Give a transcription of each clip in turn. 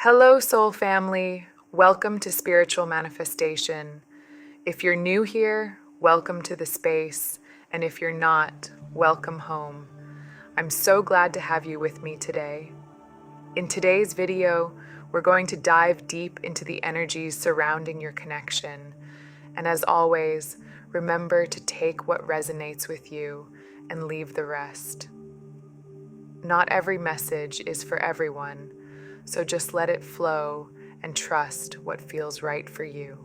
Hello, soul family. Welcome to Spiritual Manifestation. If you're new here, welcome to the space. And if you're not, welcome home. I'm so glad to have you with me today. In today's video, we're going to dive deep into the energies surrounding your connection. And as always, remember to take what resonates with you and leave the rest. Not every message is for everyone. So just let it flow and trust what feels right for you.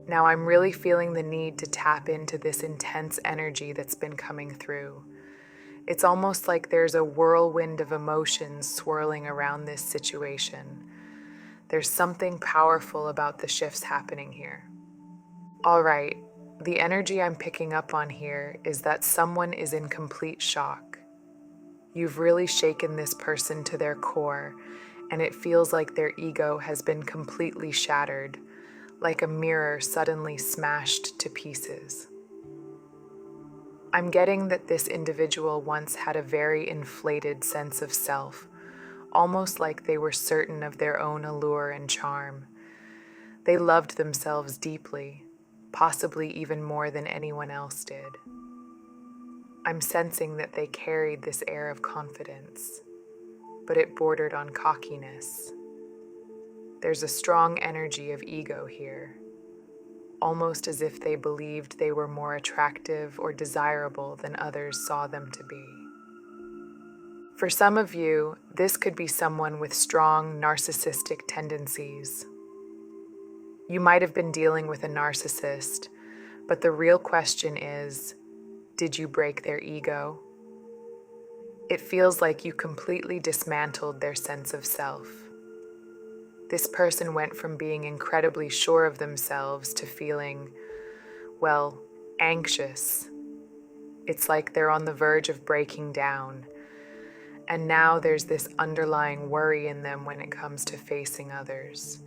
Now I'm really feeling the need to tap into this intense energy that's been coming through. It's almost like there's a whirlwind of emotions swirling around this situation. There's something powerful about the shifts happening here. All right, the energy I'm picking up on here is that someone is in complete shock. You've really shaken this person to their core, and it feels like their ego has been completely shattered, like a mirror suddenly smashed to pieces. I'm getting that this individual once had a very inflated sense of self, almost like they were certain of their own allure and charm. They loved themselves deeply, possibly even more than anyone else did. I'm sensing that they carried this air of confidence, but it bordered on cockiness. There's a strong energy of ego here, almost as if they believed they were more attractive or desirable than others saw them to be. For some of you, this could be someone with strong narcissistic tendencies. You might have been dealing with a narcissist, but the real question is, did you break their ego? It feels like you completely dismantled their sense of self. This person went from being incredibly sure of themselves to feeling, well, anxious. It's like they're on the verge of breaking down. And now there's this underlying worry in them when it comes to facing others.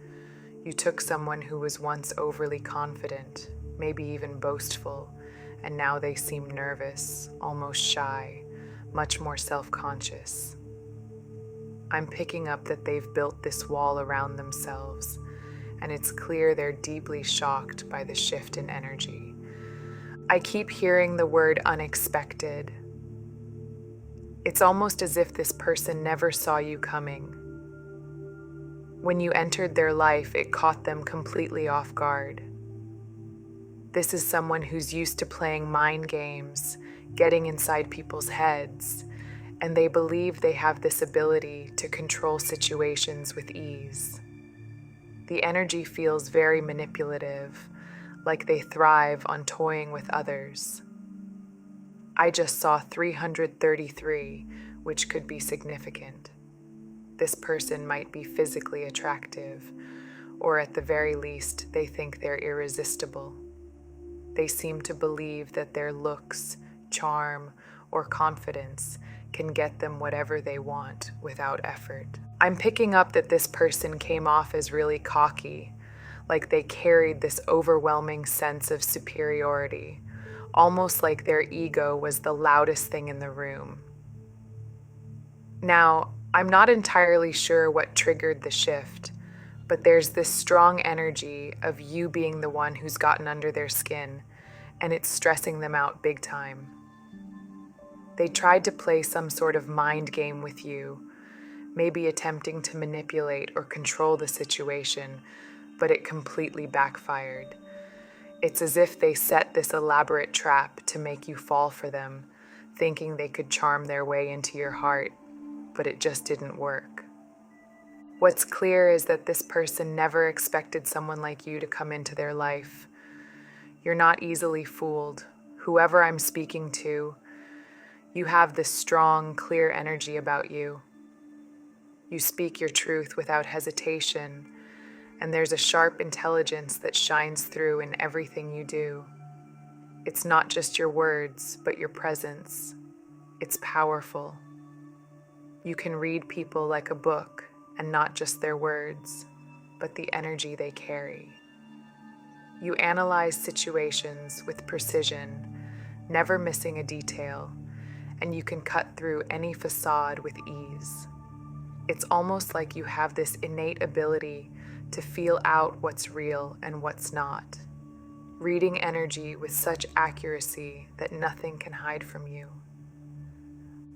You took someone who was once overly confident, maybe even boastful, and now they seem nervous, almost shy, much more self-conscious. I'm picking up that they've built this wall around themselves, and it's clear they're deeply shocked by the shift in energy. I keep hearing the word unexpected. It's almost as if this person never saw you coming. When you entered their life, it caught them completely off guard. This is someone who's used to playing mind games, getting inside people's heads, and they believe they have this ability to control situations with ease. The energy feels very manipulative, like they thrive on toying with others. I just saw 333, which could be significant. This person might be physically attractive, or at the very least, they think they're irresistible. They seem to believe that their looks, charm, or confidence can get them whatever they want without effort. I'm picking up that this person came off as really cocky, like they carried this overwhelming sense of superiority, almost like their ego was the loudest thing in the room. Now, I'm not entirely sure what triggered the shift, but there's this strong energy of you being the one who's gotten under their skin, and it's stressing them out big time. They tried to play some sort of mind game with you, maybe attempting to manipulate or control the situation, but it completely backfired. It's as if they set this elaborate trap to make you fall for them, thinking they could charm their way into your heart, but it just didn't work. What's clear is that this person never expected someone like you to come into their life. You're not easily fooled. Whoever I'm speaking to, you have this strong, clear energy about you. You speak your truth without hesitation, and there's a sharp intelligence that shines through in everything you do. It's not just your words, but your presence. It's powerful. You can read people like a book, and not just their words, but the energy they carry. You analyze situations with precision, never missing a detail, and you can cut through any facade with ease. It's almost like you have this innate ability to feel out what's real and what's not, reading energy with such accuracy that nothing can hide from you.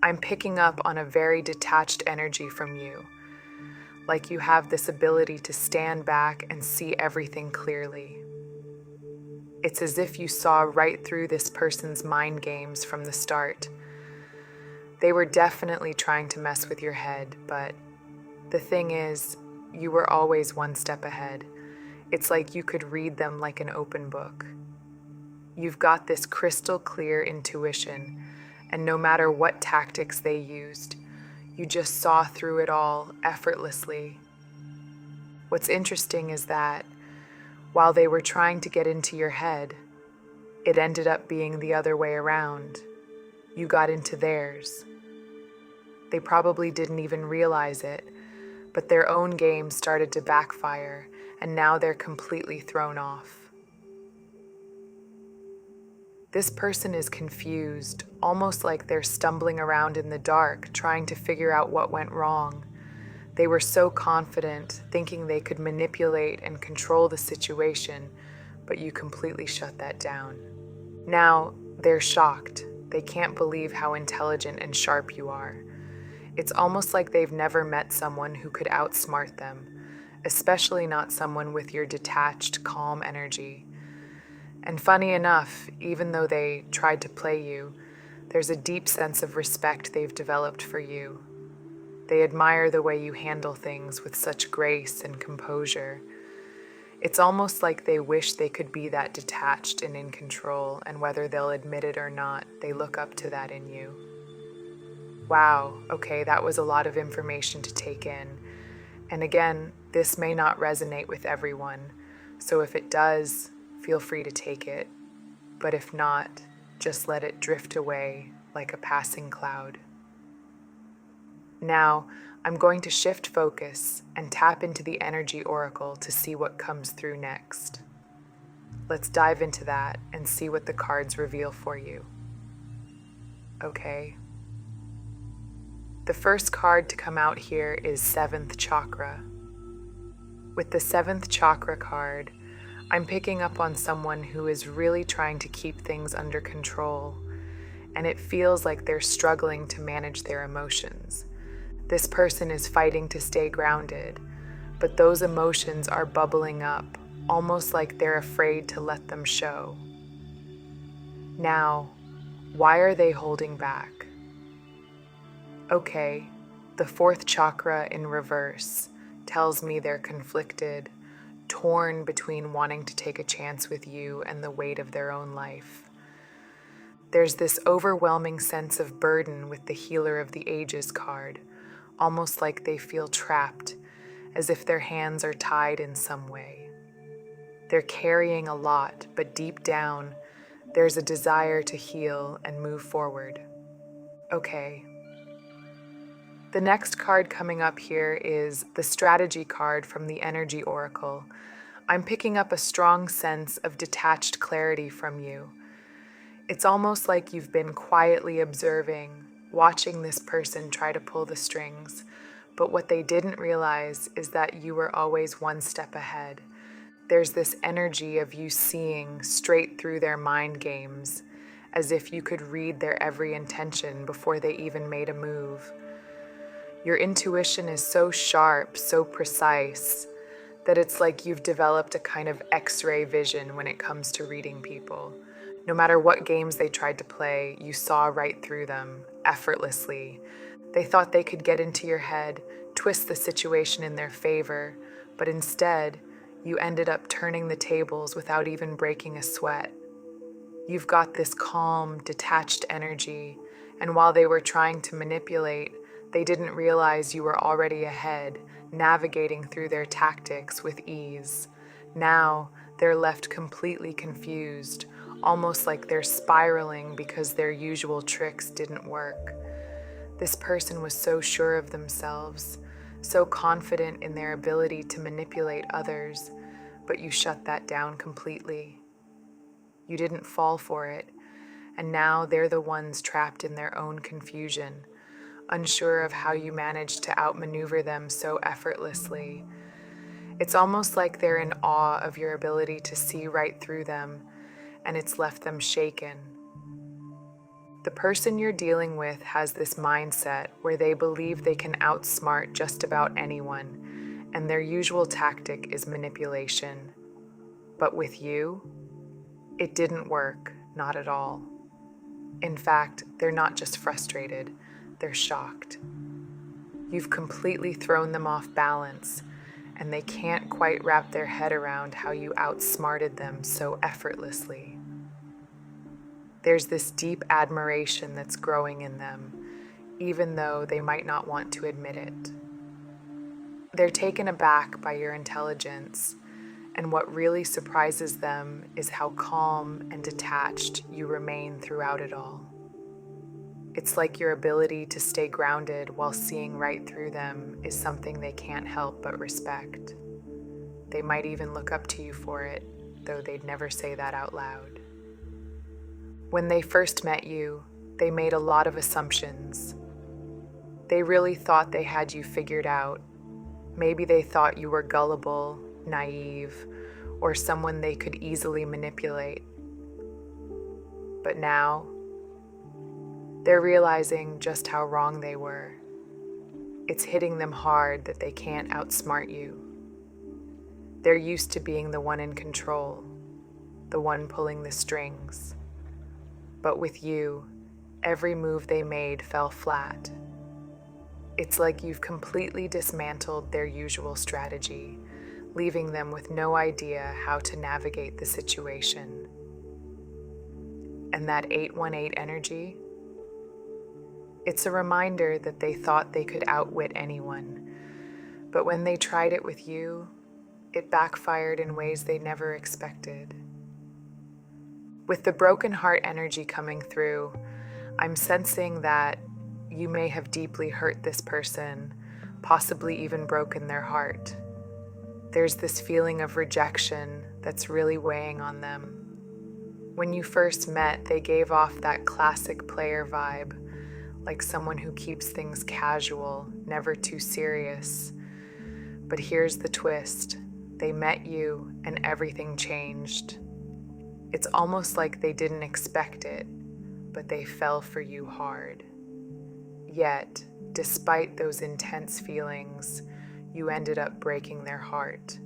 I'm picking up on a very detached energy from you, like you have this ability to stand back and see everything clearly. It's as if you saw right through this person's mind games from the start. They were definitely trying to mess with your head, but the thing is, you were always one step ahead. It's like you could read them like an open book. You've got this crystal clear intuition, and no matter what tactics they used, you just saw through it all effortlessly. What's interesting is that while they were trying to get into your head, it ended up being the other way around. You got into theirs. They probably didn't even realize it, but their own game started to backfire, and now they're completely thrown off. This person is confused, almost like they're stumbling around in the dark, trying to figure out what went wrong. They were so confident, thinking they could manipulate and control the situation, but you completely shut that down. Now, they're shocked. They can't believe how intelligent and sharp you are. It's almost like they've never met someone who could outsmart them, especially not someone with your detached, calm energy. And funny enough, even though they tried to play you, there's a deep sense of respect they've developed for you. They admire the way you handle things with such grace and composure. It's almost like they wish they could be that detached and in control, and whether they'll admit it or not, they look up to that in you. Wow, okay, that was a lot of information to take in. And again, this may not resonate with everyone, so if it does, feel free to take it. But if not, just let it drift away like a passing cloud. Now, I'm going to shift focus and tap into the energy oracle to see what comes through next. Let's dive into that and see what the cards reveal for you. Okay. The first card to come out here is 7th Chakra. With the 7th Chakra card, I'm picking up on someone who is really trying to keep things under control, and it feels like they're struggling to manage their emotions. This person is fighting to stay grounded, but those emotions are bubbling up, almost like they're afraid to let them show. Now, why are they holding back? Okay, the 4th chakra in reverse tells me they're conflicted, torn between wanting to take a chance with you and the weight of their own life. There's this overwhelming sense of burden with the Healer of the Ages card, almost like they feel trapped, as if their hands are tied in some way. They're carrying a lot, but deep down, there's a desire to heal and move forward. Okay. The next card coming up here is the Strategy card from the Energy Oracle. I'm picking up a strong sense of detached clarity from you. It's almost like you've been quietly observing, watching this person try to pull the strings, but what they didn't realize is that you were always one step ahead. There's this energy of you seeing straight through their mind games, as if you could read their every intention before they even made a move. Your intuition is so sharp, so precise, that it's like you've developed a kind of X-ray vision when it comes to reading people. No matter what games they tried to play, you saw right through them, effortlessly. They thought they could get into your head, twist the situation in their favor, but instead, you ended up turning the tables without even breaking a sweat. You've got this calm, detached energy, and while they were trying to manipulate, they didn't realize you were already ahead, navigating through their tactics with ease. Now, they're left completely confused, almost like they're spiraling because their usual tricks didn't work. This person was so sure of themselves, so confident in their ability to manipulate others, but you shut that down completely. You didn't fall for it, and now they're the ones trapped in their own confusion, unsure of how you manage to outmaneuver them so effortlessly. It's almost like they're in awe of your ability to see right through them, and it's left them shaken. The person you're dealing with has this mindset where they believe they can outsmart just about anyone, and their usual tactic is manipulation. But with you, it didn't work, not at all. In fact, they're not just frustrated, they're shocked. You've completely thrown them off balance, and they can't quite wrap their head around how you outsmarted them so effortlessly. There's this deep admiration that's growing in them, even though they might not want to admit it. They're taken aback by your intelligence, and what really surprises them is how calm and detached you remain throughout it all. It's like your ability to stay grounded while seeing right through them is something they can't help but respect. They might even look up to you for it, though they'd never say that out loud. When they first met you, they made a lot of assumptions. They really thought they had you figured out. Maybe they thought you were gullible, naive, or someone they could easily manipulate. But now, they're realizing just how wrong they were. It's hitting them hard that they can't outsmart you. They're used to being the one in control, the one pulling the strings. But with you, every move they made fell flat. It's like you've completely dismantled their usual strategy, leaving them with no idea how to navigate the situation. And that 818 energy? It's a reminder that they thought they could outwit anyone, but when they tried it with you, it backfired in ways they never expected. With the broken heart energy coming through, I'm sensing that you may have deeply hurt this person, possibly even broken their heart. There's this feeling of rejection that's really weighing on them. When you first met, they gave off that classic player vibe, like someone who keeps things casual, never too serious. But here's the twist. They met you and everything changed. It's almost like they didn't expect it, but they fell for you hard. Yet, despite those intense feelings, you ended up breaking their heart,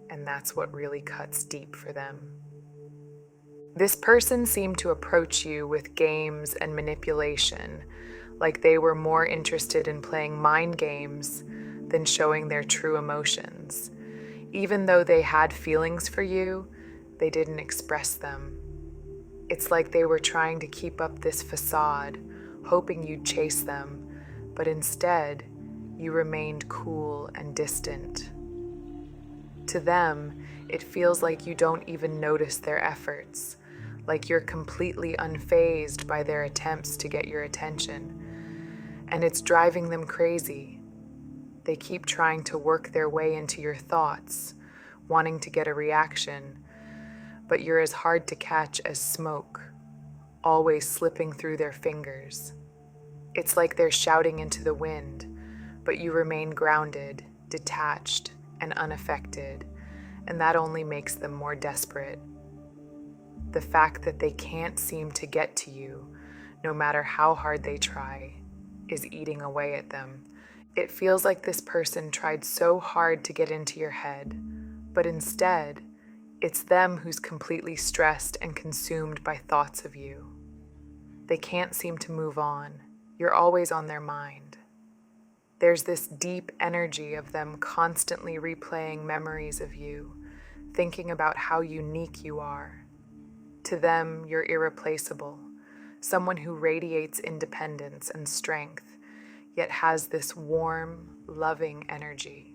and that's what really cuts deep for them. This person seemed to approach you with games and manipulation, like they were more interested in playing mind games than showing their true emotions. Even though they had feelings for you, they didn't express them. It's like they were trying to keep up this facade, hoping you'd chase them, but instead, you remained cool and distant. To them, it feels like you don't even notice their efforts, like you're completely unfazed by their attempts to get your attention. And it's driving them crazy. They keep trying to work their way into your thoughts, wanting to get a reaction, but you're as hard to catch as smoke, always slipping through their fingers. It's like they're shouting into the wind, but you remain grounded, detached, and unaffected, and that only makes them more desperate. The fact that they can't seem to get to you, no matter how hard they try, is eating away at them. It feels like this person tried so hard to get into your head, but instead, it's them who's completely stressed and consumed by thoughts of you. They can't seem to move on. You're always on their mind. There's this deep energy of them constantly replaying memories of you, thinking about how unique you are. To them, you're irreplaceable, someone who radiates independence and strength, yet has this warm, loving energy.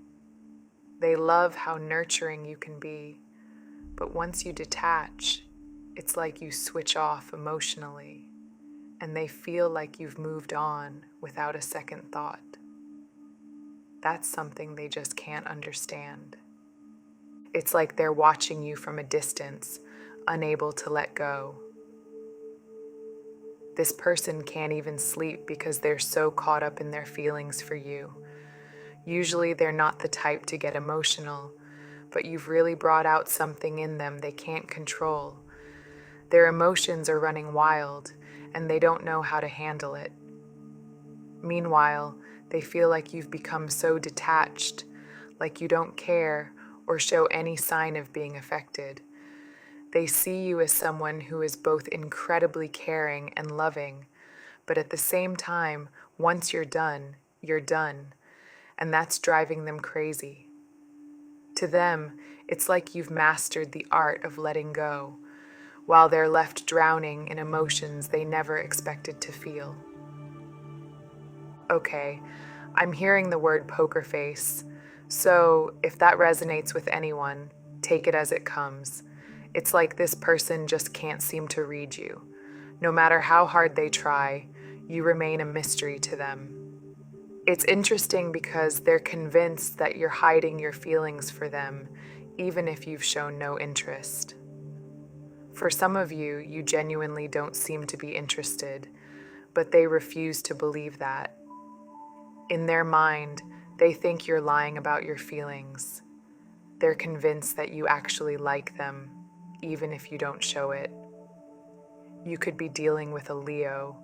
They love how nurturing you can be, but once you detach, it's like you switch off emotionally, and they feel like you've moved on without a second thought. That's something they just can't understand. It's like they're watching you from a distance, unable to let go. This person can't even sleep because they're so caught up in their feelings for you. Usually they're not the type to get emotional, but you've really brought out something in them they can't control. Their emotions are running wild, and they don't know how to handle it. Meanwhile, they feel like you've become so detached, like you don't care or show any sign of being affected. They see you as someone who is both incredibly caring and loving, but at the same time, once you're done, and that's driving them crazy. To them, it's like you've mastered the art of letting go, while they're left drowning in emotions they never expected to feel. Okay, I'm hearing the word poker face, so if that resonates with anyone, take it as it comes. It's like this person just can't seem to read you. No matter how hard they try, you remain a mystery to them. It's interesting because they're convinced that you're hiding your feelings for them, even if you've shown no interest. For some of you, you genuinely don't seem to be interested, but they refuse to believe that. In their mind, they think you're lying about your feelings. They're convinced that you actually like them, even if you don't show it. You could be dealing with a Leo,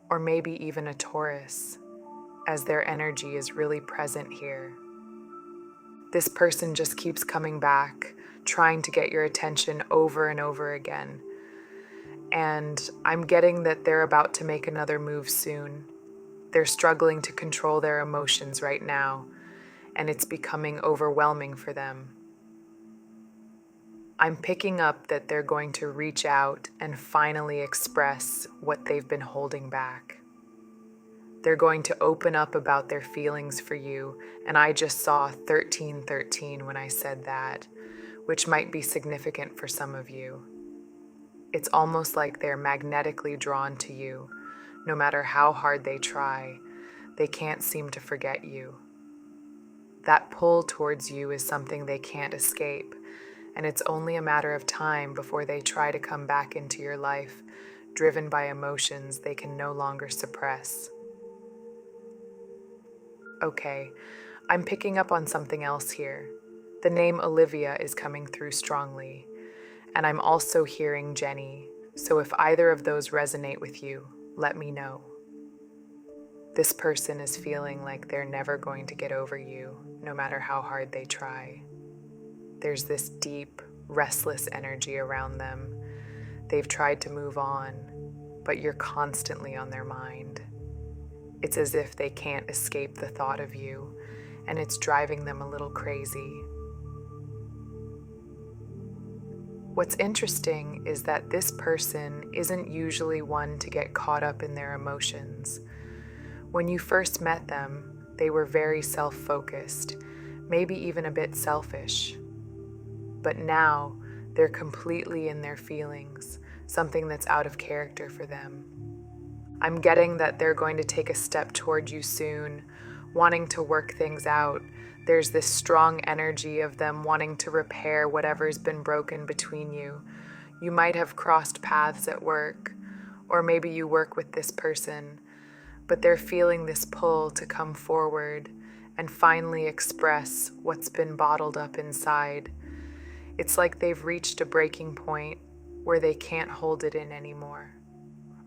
or maybe even a Taurus, as their energy is really present here. This person just keeps coming back, trying to get your attention over and over again. And I'm getting that they're about to make another move soon. They're struggling to control their emotions right now, and it's becoming overwhelming for them. I'm picking up that they're going to reach out and finally express what they've been holding back. They're going to open up about their feelings for you, and I just saw 1313 when I said that, which might be significant for some of you. It's almost like they're magnetically drawn to you. No matter how hard they try, they can't seem to forget you. That pull towards you is something they can't escape, and it's only a matter of time before they try to come back into your life, driven by emotions they can no longer suppress. Okay, I'm picking up on something else here. The name Olivia is coming through strongly, and I'm also hearing Jenny, so if either of those resonate with you, let me know. This person is feeling like they're never going to get over you, no matter how hard they try. There's this deep, restless energy around them. They've tried to move on, but you're constantly on their mind. It's as if they can't escape the thought of you, and it's driving them a little crazy. What's interesting is that this person isn't usually one to get caught up in their emotions. When you first met them, they were very self-focused, maybe even a bit selfish. But now, they're completely in their feelings, something that's out of character for them. I'm getting that they're going to take a step toward you soon, wanting to work things out. There's this strong energy of them wanting to repair whatever's been broken between you. You might have crossed paths at work, or maybe you work with this person, but they're feeling this pull to come forward and finally express what's been bottled up inside. It's like they've reached a breaking point where they can't hold it in anymore.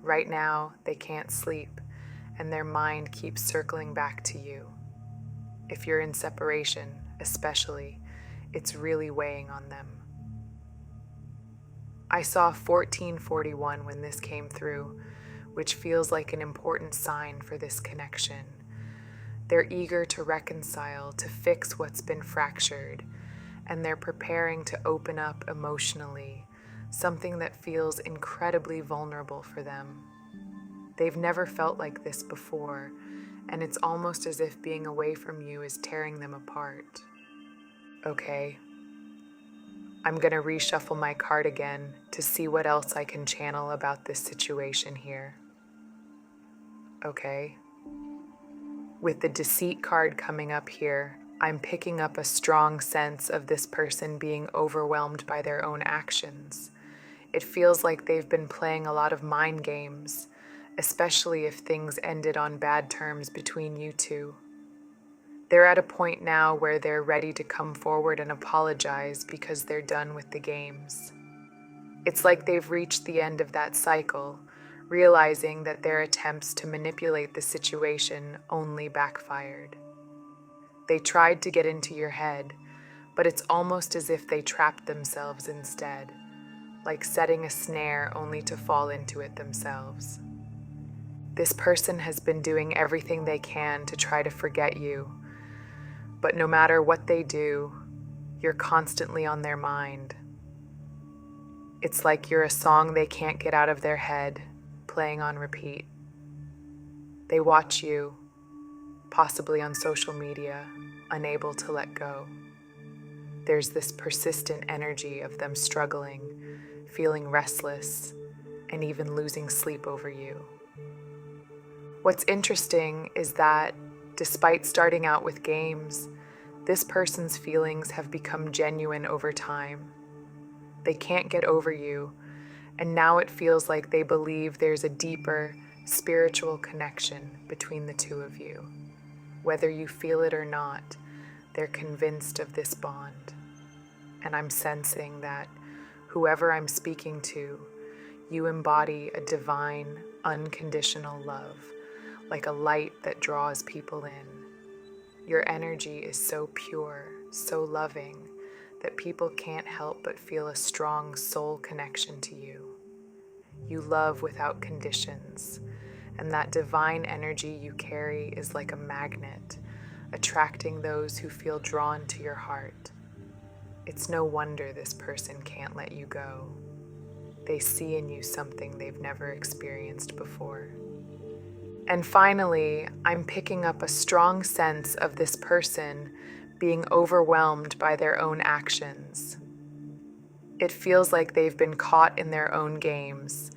Right now, they can't sleep, and their mind keeps circling back to you. If you're in separation, especially, it's really weighing on them. I saw 1441 when this came through, which feels like an important sign for this connection. They're eager to reconcile, to fix what's been fractured, and they're preparing to open up emotionally, something that feels incredibly vulnerable for them. They've never felt like this before, and it's almost as if being away from you is tearing them apart. Okay, I'm gonna reshuffle my card again to see what else I can channel about this situation here. Okay. With the deceit card coming up here, I'm picking up a strong sense of this person being overwhelmed by their own actions. It feels like they've been playing a lot of mind games, especially if things ended on bad terms between you two. They're at a point now where they're ready to come forward and apologize because they're done with the games. It's like they've reached the end of that cycle, realizing that their attempts to manipulate the situation only backfired. They tried to get into your head, but it's almost as if they trapped themselves instead, like setting a snare only to fall into it themselves. This person has been doing everything they can to try to forget you, but no matter what they do, you're constantly on their mind. It's like you're a song they can't get out of their head, playing on repeat. They watch you, possibly on social media, unable to let go. There's this persistent energy of them struggling, feeling restless, and even losing sleep over you. What's interesting is that, despite starting out with games, this person's feelings have become genuine over time. They can't get over you, and now it feels like they believe there's a deeper, spiritual connection between the two of you. Whether you feel it or not, they're convinced of this bond. And I'm sensing that whoever I'm speaking to, you embody a divine, unconditional love, like a light that draws people in. Your energy is so pure, so loving, that people can't help but feel a strong soul connection to you. You love without conditions, and that divine energy you carry is like a magnet, attracting those who feel drawn to your heart. It's no wonder this person can't let you go. They see in you something they've never experienced before. And finally, I'm picking up a strong sense of this person being overwhelmed by their own actions. It feels like they've been caught in their own games,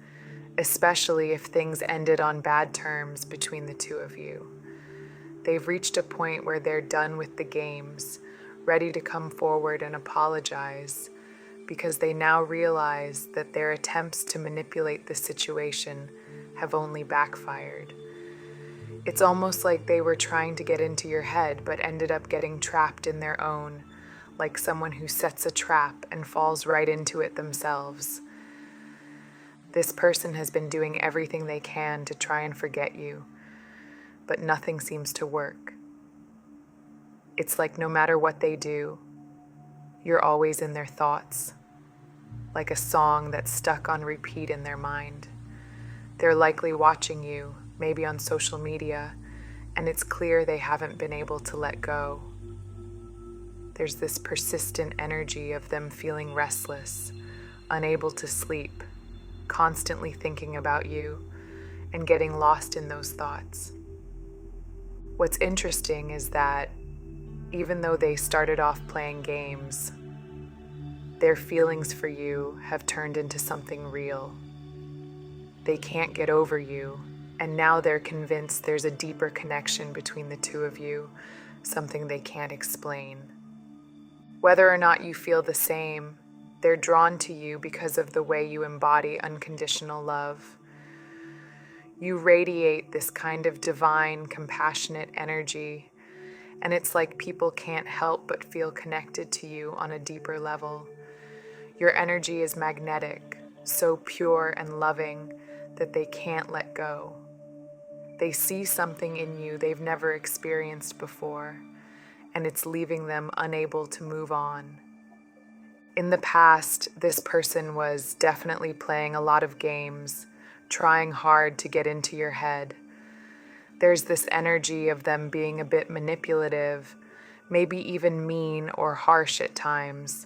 especially if things ended on bad terms between the two of you. They've reached a point where they're done with the games, ready to come forward and apologize, because they now realize that their attempts to manipulate the situation have only backfired. It's almost like they were trying to get into your head but ended up getting trapped in their own, like someone who sets a trap and falls right into it themselves. This person has been doing everything they can to try and forget you, but nothing seems to work. It's like no matter what they do, you're always in their thoughts, like a song that's stuck on repeat in their mind. They're likely watching you, maybe on social media, and it's clear they haven't been able to let go. There's this persistent energy of them feeling restless, unable to sleep, constantly thinking about you, and getting lost in those thoughts. What's interesting is that even though they started off playing games, their feelings for you have turned into something real. They can't get over you, and now they're convinced there's a deeper connection between the two of you, something they can't explain. Whether or not you feel the same, they're drawn to you because of the way you embody unconditional love. You radiate this kind of divine, compassionate energy, and it's like people can't help but feel connected to you on a deeper level. Your energy is magnetic, so pure and loving that they can't let go. They see something in you they've never experienced before, and it's leaving them unable to move on. In the past, this person was definitely playing a lot of games, trying hard to get into your head. There's this energy of them being a bit manipulative, maybe even mean or harsh at times,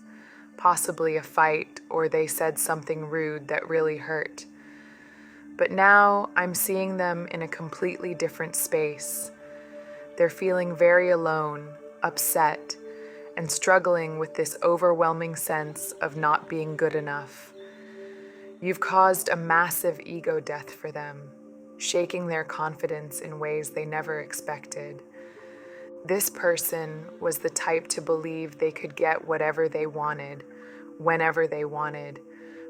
possibly a fight or they said something rude that really hurt. But now I'm seeing them in a completely different space. They're feeling very alone, upset, and struggling with this overwhelming sense of not being good enough. You've caused a massive ego death for them, shaking their confidence in ways they never expected. This person was the type to believe they could get whatever they wanted, whenever they wanted,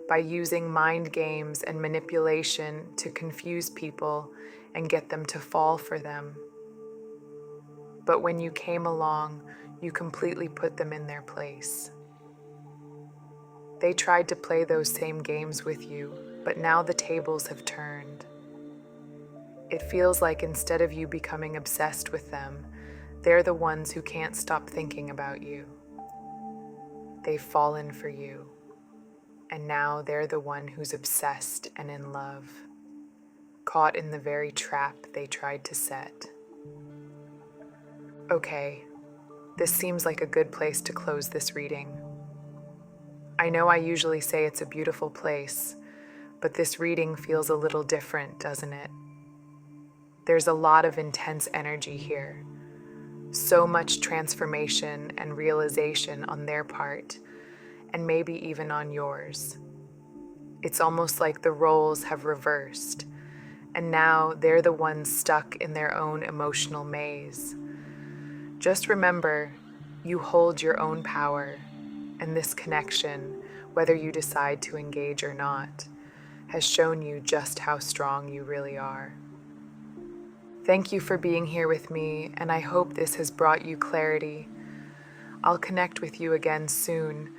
by using mind games and manipulation to confuse people and get them to fall for them. But when you came along, you completely put them in their place. They tried to play those same games with you, but now the tables have turned. It feels like instead of you becoming obsessed with them, they're the ones who can't stop thinking about you. They've fallen for you, and now they're the one who's obsessed and in love, caught in the very trap they tried to set. Okay, this seems like a good place to close this reading. I know I usually say it's a beautiful place, but this reading feels a little different, doesn't it? There's a lot of intense energy here, so much transformation and realization on their part, and maybe even on yours. It's almost like the roles have reversed, and now they're the ones stuck in their own emotional maze. Just remember, you hold your own power, and this connection, whether you decide to engage or not, has shown you just how strong you really are. Thank you for being here with me, and I hope this has brought you clarity. I'll connect with you again soon,